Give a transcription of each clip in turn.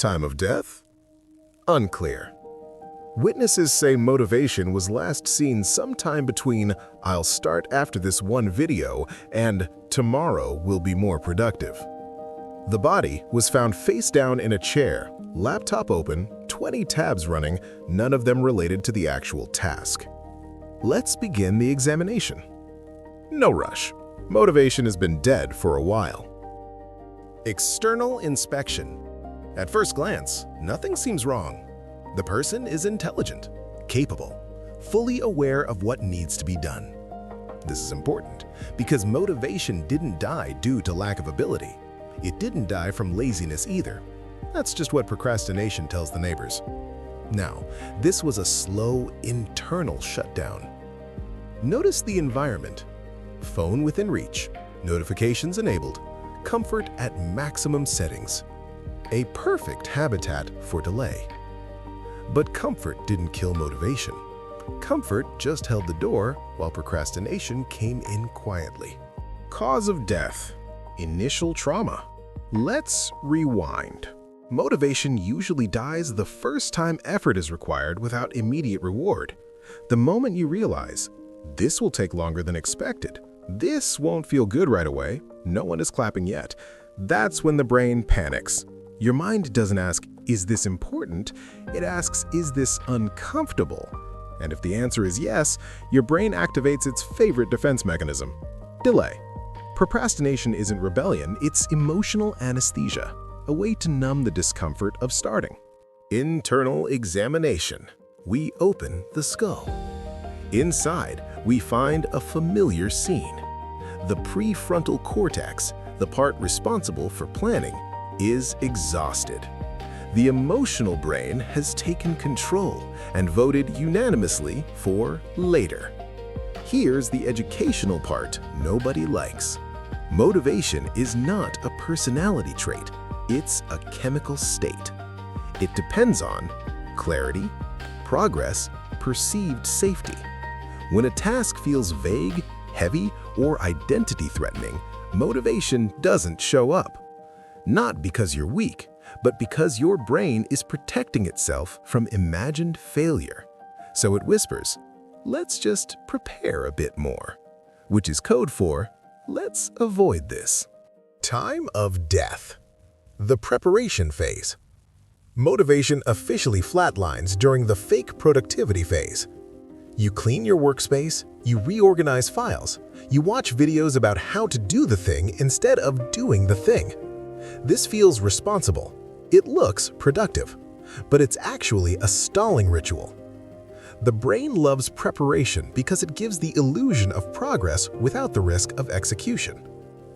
Time of death? Unclear. Witnesses say motivation was last seen sometime between "I'll start after this one video" and "tomorrow will be more productive." The body was found face down in a chair, laptop open, 20 tabs running, none of them related to the actual task. Let's begin the examination. No rush. Motivation has been dead for a while. External inspection. At first glance, nothing seems wrong. The person is intelligent, capable, fully aware of what needs to be done. This is important because motivation didn't die due to lack of ability. It didn't die from laziness either. That's just what procrastination tells the neighbors. Now, this was a slow, internal shutdown. Notice the environment. Phone within reach, notifications enabled, comfort at maximum settings. A perfect habitat for delay. But comfort didn't kill motivation. Comfort just held the door while procrastination came in quietly. Cause of death. Initial trauma. Let's rewind. Motivation usually dies the first time effort is required without immediate reward. The moment you realize, this will take longer than expected, this won't feel good right away, no one is clapping yet, that's when the brain panics. Your mind doesn't ask, "Is this important?" It asks, "Is this uncomfortable?" And if the answer is yes, your brain activates its favorite defense mechanism: delay. Procrastination isn't rebellion, it's emotional anesthesia, a way to numb the discomfort of starting. Internal examination. We open the skull. Inside, we find a familiar scene. The prefrontal cortex, the part responsible for planning, is exhausted. The emotional brain has taken control and voted unanimously for later. Here's the educational part nobody likes. Motivation is not a personality trait, it's a chemical state. It depends on clarity, progress, perceived safety. When a task feels vague, heavy, or identity-threatening, motivation doesn't show up. Not because you're weak, but because your brain is protecting itself from imagined failure. So it whispers, "Let's just prepare a bit more," which is code for, "Let's avoid this." Time of death. The preparation phase. Motivation officially flatlines during the fake productivity phase. You clean your workspace, you reorganize files, you watch videos about how to do the thing instead of doing the thing. This feels responsible. It looks productive, but it's actually a stalling ritual. The brain loves preparation because it gives the illusion of progress without the risk of execution.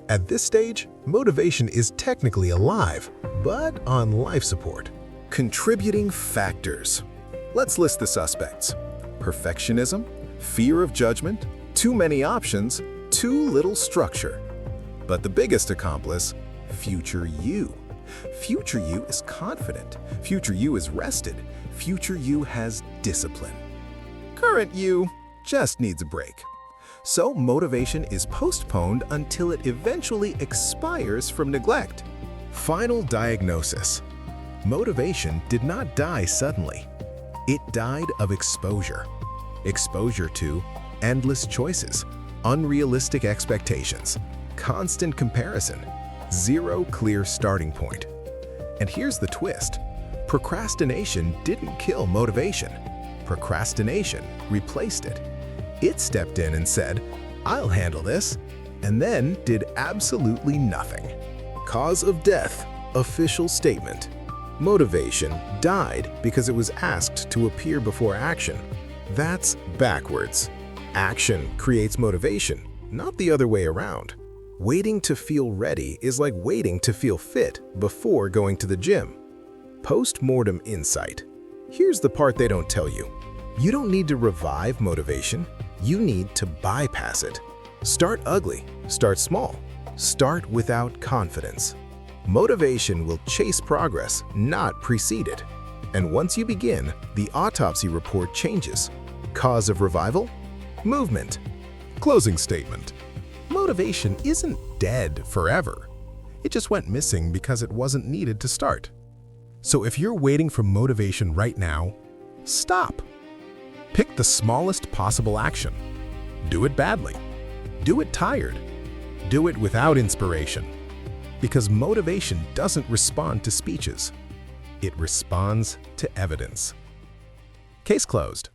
At this stage, motivation is technically alive, but on life support. Contributing factors. Let's list the suspects. Perfectionism, fear of judgment, too many options, too little structure. But the biggest accomplice, future you. Future you is confident. Future you is rested. Future you has discipline. Current you just needs a break. So motivation is postponed until it eventually expires from neglect. Final diagnosis. Motivation did not die suddenly. It died of exposure. Exposure to endless choices, unrealistic expectations, constant comparison, zero clear starting point. And here's the twist. Procrastination didn't kill motivation. Procrastination replaced it. It stepped in and said, "I'll handle this," and then did absolutely nothing. Cause of death, official statement. Motivation died because it was asked to appear before action. That's backwards. Action creates motivation, not the other way around. Waiting to feel ready is like waiting to feel fit before going to the gym. Post-mortem insight. Here's the part they don't tell you. You don't need to revive motivation. You need to bypass it. Start ugly. Start small. Start without confidence. Motivation will chase progress, not precede it. And once you begin, the autopsy report changes. Cause of revival? Movement. Closing statement. Motivation isn't dead forever. It just went missing because it wasn't needed to start. So if you're waiting for motivation right now, stop. Pick the smallest possible action. Do it badly. Do it tired. Do it without inspiration. Because motivation doesn't respond to speeches. It responds to evidence. Case closed.